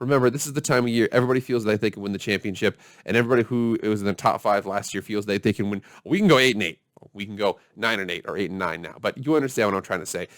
Remember, this is the time of year everybody feels like they can win the championship, and everybody who was in the top 5 last year feels like they can win. We can go 8-8. We can go 9-8 or 8-9 now. But you understand what I'm trying to say.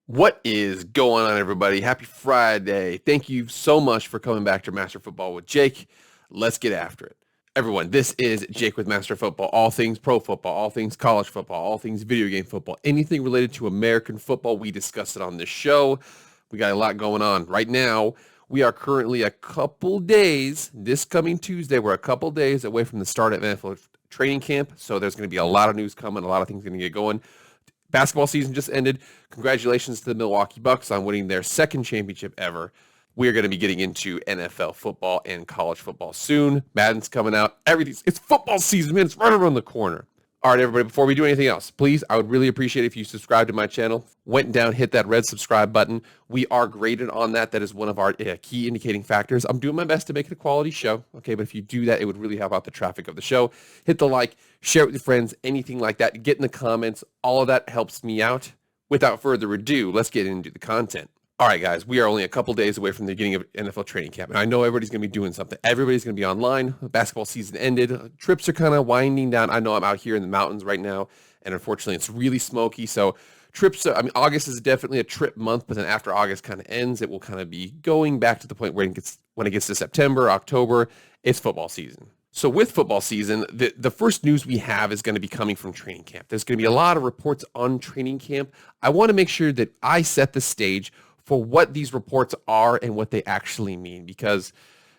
What is going on, everybody? Happy Friday. Thank you so much for coming back to Master Football with Jake. Let's get after it. Everyone, this is Jake with Master Football. All things pro football, all things college football, all things video game football, anything related to American football, we discuss it on this show. We got a lot going on. Right now, we are currently a couple days, this coming Tuesday, we're a couple days away from the start of NFL training camp. So there's going to be a lot of news coming, a lot of things going to get going. Basketball season just ended. Congratulations to the Milwaukee Bucks on winning their second championship ever. We are going to be getting into NFL football and college football soon. Madden's coming out. It's football season, man. It's right around the corner. All right, everybody, before we do anything else, please, I would really appreciate it if you subscribe to my channel. Went down, hit that red subscribe button. We are graded on that. That is one of our key indicating factors. I'm doing my best to make it a quality show, okay? But if you do that, it would really help out the traffic of the show. Hit the like, share it with your friends, anything like that. Get in the comments. All of that helps me out. Without further ado, let's get into the content. All right, guys, we are only a couple days away from the beginning of NFL training camp, and I know everybody's going to be doing something. Everybody's going to be online. Basketball season ended. Trips are kind of winding down. I know I'm out here in the mountains right now, and unfortunately, it's really smoky. So trips, August is definitely a trip month, but then after August kind of ends, it will kind of be going back to the point where when it gets to September, October, it's football season. So with football season, the first news we have is going to be coming from training camp. There's going to be a lot of reports on training camp. I want to make sure that I set the stage for what these reports are and what they actually mean, because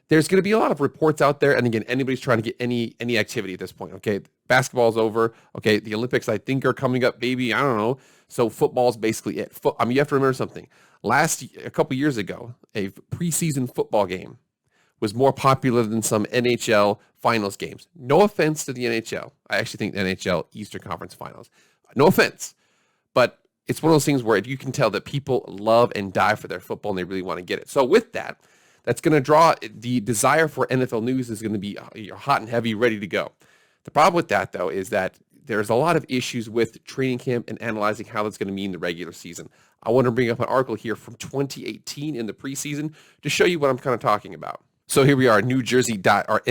there's going to be a lot of reports out there. And again, anybody's trying to get any activity at this point. Okay, basketball's over. Okay, the Olympics I think are coming up. Maybe I don't know. So football's basically it. You have to remember something. A couple years ago, a preseason football game was more popular than some NHL finals games. No offense to the NHL. I actually think the NHL Eastern Conference Finals. No offense, but it's one of those things where you can tell that people love and die for their football and they really want to get it. So with that, that's going to draw the desire for NFL news is going to be hot and heavy, ready to go. The problem with that, though, is that there's a lot of issues with training camp and analyzing how that's going to mean the regular season. I want to bring up an article here from 2018 in the preseason to show you what I'm kind of talking about. So here we are, NJ.com/Jets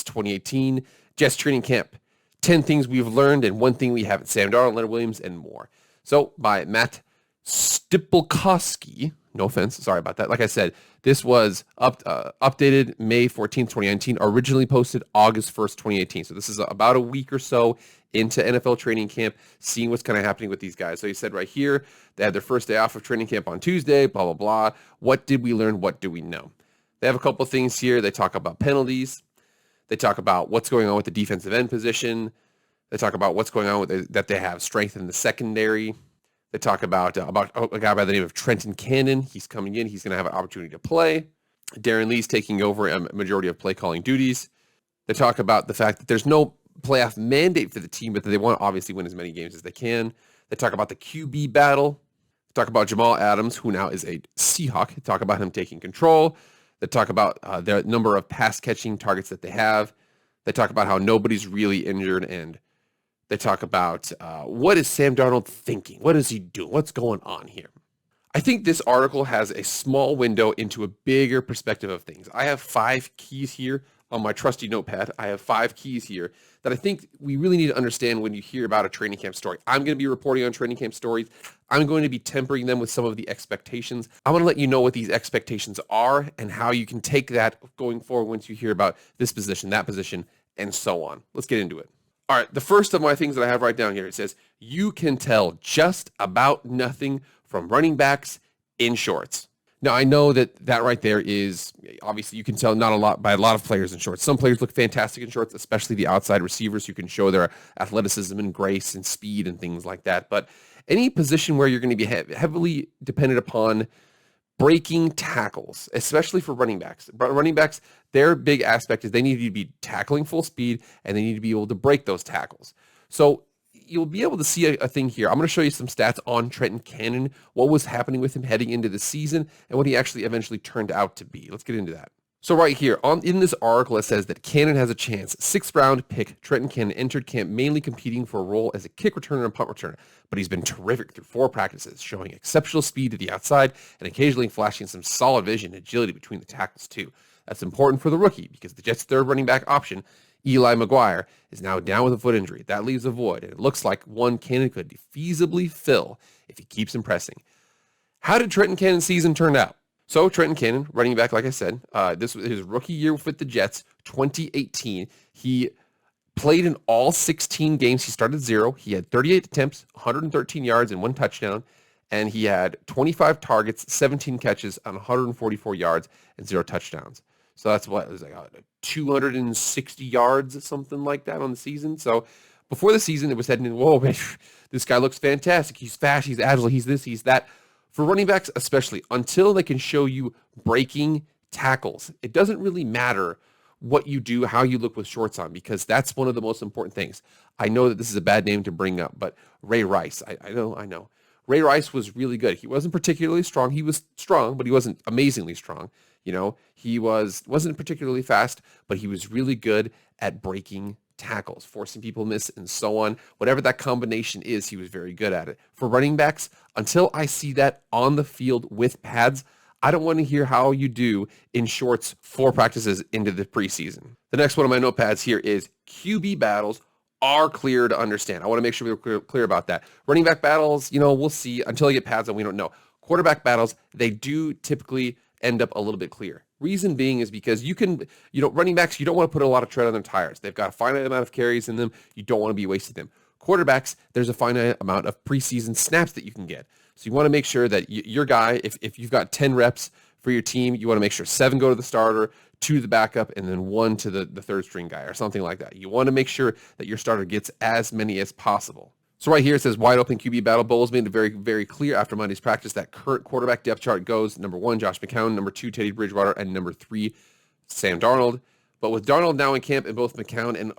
2018, Jets training camp. 10 things we've learned and one thing we haven't. Sam Darnold, Leonard Williams, and more. So by Matt Stipolkowski. No offense. Sorry about that. Like I said, this was updated May 14th, 2019, originally posted August 1st, 2018. So this is about a week or so into NFL training camp, seeing what's kind of happening with these guys. So he said right here, they had their first day off of training camp on Tuesday, blah, blah, blah. What did we learn? What do we know? They have a couple of things here. They talk about penalties. They talk about what's going on with the defensive end position. They talk about what's going on with that they have strength in the secondary. They talk about a guy by the name of Trenton Cannon. He's coming in. He's going to have an opportunity to play. Darren Lee's taking over a majority of play calling duties. They talk about the fact that there's no playoff mandate for the team, but that they want to obviously win as many games as they can. They talk about the QB battle. They talk about Jamal Adams, who now is a Seahawk. They talk about him taking control. They talk about the number of pass-catching targets that they have. They talk about how nobody's really injured, and they talk about what is Sam Darnold thinking? What is he doing? What's going on here? I think this article has a small window into a bigger perspective of things. I have 5 keys here on my trusty notepad. I have 5 keys here that I think we really need to understand when you hear about a training camp story. I'm going to be reporting on training camp stories. I'm going to be tempering them with some of the expectations. I want to let you know what these expectations are and how you can take that going forward once you hear about this position, that position, and so on. Let's get into it. All right, the first of my things that I have right down here, it says, you can tell just about nothing from running backs in shorts. Now, I know that right there is, obviously, you can tell not a lot by a lot of players in shorts. Some players look fantastic in shorts, especially the outside receivers who can show their athleticism and grace and speed and things like that. But any position where you're going to be heavily dependent upon breaking tackles, especially for running backs. Running backs, their big aspect is they need to be tackling full speed, and they need to be able to break those tackles. So you'll be able to see a thing here. I'm going to show you some stats on Trenton Cannon, what was happening with him heading into the season, and what he actually eventually turned out to be. Let's get into that. So right here in this article, it says that Cannon has a chance. 6th round pick Trenton Cannon entered camp mainly competing for a role as a kick returner and punt returner, but he's been terrific through 4 practices, showing exceptional speed to the outside and occasionally flashing some solid vision and agility between the tackles too. That's important for the rookie because the Jets' 3rd running back option, Eli McGuire, is now down with a foot injury. That leaves a void, and it looks like one Cannon could feasibly fill if he keeps impressing. How did Trenton Cannon's season turn out? So Trenton Cannon, running back, like I said, this was his rookie year with the Jets, 2018. He played in all 16 games. He started 0. He had 38 attempts, 113 yards, and 1 touchdown. And he had 25 targets, 17 catches on 144 yards, and 0 touchdowns. So that's what it was like 260 yards, something like that on the season. So before the season, it was heading in, whoa, man, this guy looks fantastic. He's fast, he's agile, he's this, he's that. For running backs especially, until they can show you breaking tackles, it doesn't really matter what you do, how you look with shorts on, because that's one of the most important things. I know that this is a bad name to bring up, but Ray Rice, I know. Ray Rice was really good. He wasn't particularly strong. He was strong, but he wasn't amazingly strong. You know, he wasn't particularly fast, but he was really good at breaking tackles, forcing people to miss, and so on. Whatever that combination is, he was very good at it. For running backs, until I see that on the field with pads, I don't want to hear how you do in shorts 4 practices into the preseason. The next one on my notepads here is QB battles are clear to understand. I want to make sure we're clear about that. Running back battles, we'll see. Until you get pads on, we don't know. Quarterback battles, they do typically end up a little bit clear. Reason being is because running backs, you don't want to put a lot of tread on their tires. They've got a finite amount of carries in them. You don't want to be wasting them. Quarterbacks, there's a finite amount of preseason snaps that you can get. So you want to make sure that your guy, if you've got 10 reps for your team, you want to make sure 7 go to the starter, 2 to the backup, and then 1 to the 3rd string guy or something like that. You want to make sure that your starter gets as many as possible. So right here it says wide open QB battle. Bowles made it very, very clear after Monday's practice that current quarterback depth chart goes number 1, Josh McCown, number 2, Teddy Bridgewater, and number 3, Sam Darnold. But with Darnold now in camp and both McCown and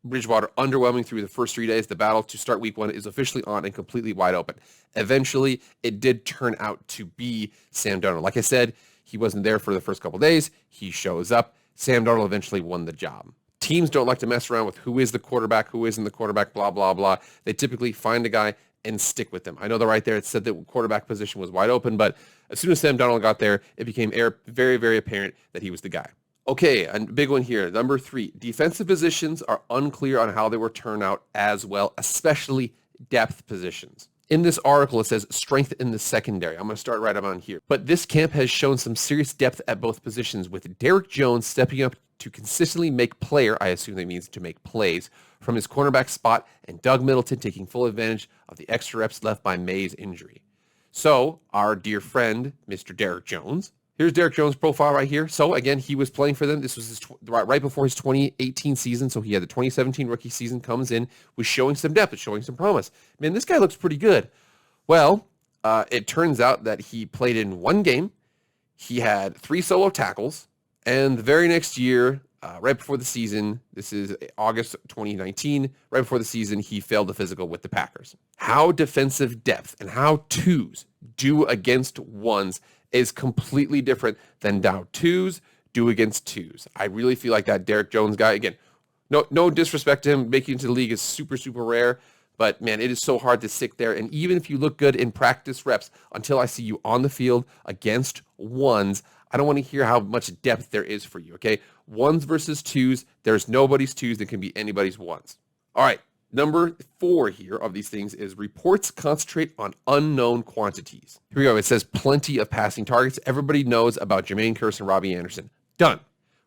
Bridgewater underwhelming through the first 3 days, the battle to start week 1 is officially on and completely wide open. Eventually, it did turn out to be Sam Darnold. Like I said, he wasn't there for the first couple days. He shows up. Sam Darnold eventually won the job. Teams don't like to mess around with who is the quarterback, who isn't the quarterback, blah, blah, blah. They typically find a guy and stick with them. I know that right there it said that quarterback position was wide open, but as soon as Sam Darnold got there, it became very, very apparent that he was the guy. Okay, a big one here. Number 3, defensive positions are unclear on how they will turn out as well, especially depth positions. In this article, it says strength in the secondary. I'm going to start right on here. But this camp has shown some serious depth at both positions, with Derrick Jones stepping up to consistently make I assume that means to make plays, from his cornerback spot, and Doug Middleton taking full advantage of the extra reps left by May's injury. So, our dear friend, Mr. Derrick Jones. Here's Derrick Jones' profile right here. So, again, he was playing for them. This was right before his 2018 season, so he had the 2017 rookie season, comes in, was showing some depth, showing some promise. Man, this guy looks pretty good. Well, it turns out that he played in 1 game. He had 3 solo tackles, and the very next year, right before the season, this is August 2019, right before the season, he failed the physical with the Packers. How defensive depth and how 2s do against 1s is completely different than how 2s do against 2s. I really feel like that Derrick Jones guy, again, no disrespect to him, making it to the league is super, super rare, but man, it is so hard to stick there. And even if you look good in practice reps, until I see you on the field against 1s, I don't want to hear how much depth there is for you, okay? 1s versus 2s, there's nobody's 2s that can be anybody's 1s. All right, number 4 here of these things is reports concentrate on unknown quantities. Here we go. It says plenty of passing targets. Everybody knows about Jermaine Kearse and Robbie Anderson. Done.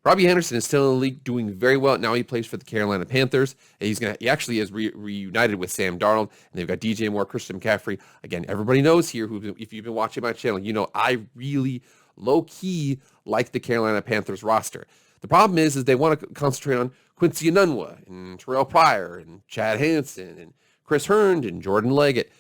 Robbie Anderson is still in the league, doing very well. Now he plays for the Carolina Panthers. And he actually is reunited with Sam Darnold, and they've got DJ Moore, Christian McCaffrey. Again, everybody knows here, if you've been watching my channel, you know I really low-key like the Carolina Panthers roster. The problem is they want to concentrate on Quincy Enunwa and Terrell Pryor and Chad Hansen and Chris Herndon and Jordan Leggett,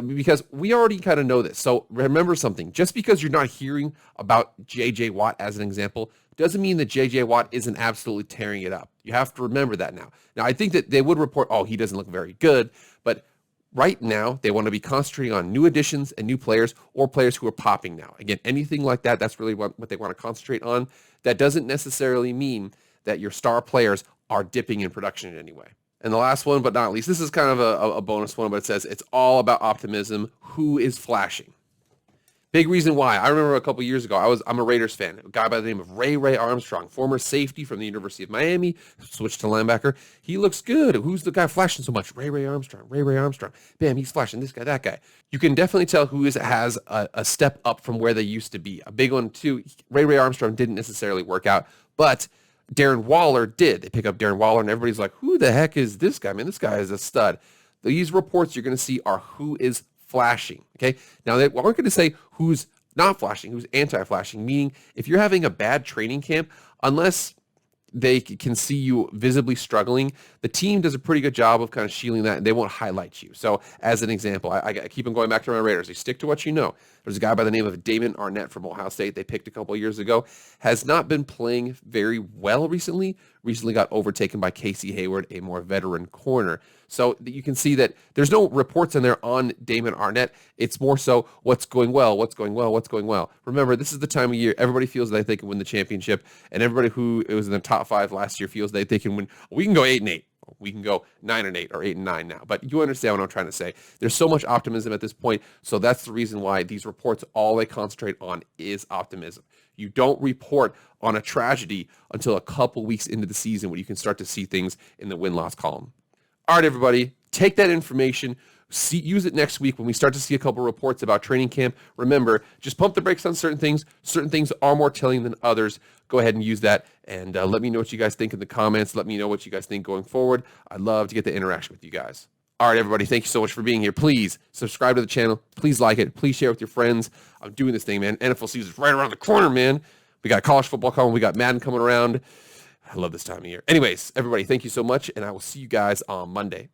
because we already kind of know this. So remember something. Just because you're not hearing about J.J. Watt as an example doesn't mean that J.J. Watt isn't absolutely tearing it up. You have to remember that now. Now, I think that they would report, he doesn't look very good, but Right now, they want to be concentrating on new additions and new players or players who are popping now. Again, anything like that, that's really what they want to concentrate on. That doesn't necessarily mean that your star players are dipping in production in any way. And the last one, but not least, this is kind of a bonus one, but it says it's all about optimism. Who is flashing? Big reason why. I remember a couple years ago, I'm a Raiders fan. A guy by the name of Ray Armstrong, former safety from the University of Miami, switched to linebacker. He looks good. Who's the guy flashing so much? Ray Armstrong. Ray Armstrong. Bam, he's flashing. This guy, that guy. You can definitely tell who has a step up from where they used to be. A big one, too. Ray Armstrong didn't necessarily work out, but Darren Waller did. They pick up Darren Waller, and everybody's like, who the heck is this guy? Man, this guy is a stud. These reports you're going to see are who is flashing, okay? Now, they aren't going to say who's not flashing, who's anti-flashing, meaning if you're having a bad training camp, unless they can see you visibly struggling, the team does a pretty good job of kind of shielding that, and they won't highlight you. So as an example, I keep on going back to my Raiders. They stick to what you know. There's a guy by the name of Damon Arnett from Ohio State they picked a couple of years ago. Has not been playing very well recently. Recently got overtaken by Casey Hayward, a more veteran corner. So you can see that there's no reports in there on Damon Arnett. It's more so what's going well, what's going well, what's going well. Remember, this is the time of year everybody feels that they can win the championship, and everybody who was in the top 5 last year feels that they can win. We can go 8-8. We can go 9-8 or 8-9 now. But you understand what I'm trying to say. There's so much optimism at this point. So that's the reason why these reports, all they concentrate on is optimism. You don't report on a tragedy until a couple weeks into the season when you can start to see things in the win-loss column. All right, everybody, take that information. Use it next week when we start to see a couple reports about training camp. Remember, just pump the brakes on certain things. Certain things are more telling than others. Go ahead and use that, and let me know what you guys think in the comments. Let me know what you guys think going forward. I'd love to get the interaction with you guys. All right, everybody, thank you so much for being here. Please subscribe to the channel. Please like it. Please share with your friends. I'm doing this thing, man. NFL season's right around the corner, man. We got college football coming. We got Madden coming around. I love this time of year. Anyways, everybody, thank you so much, and I will see you guys on Monday.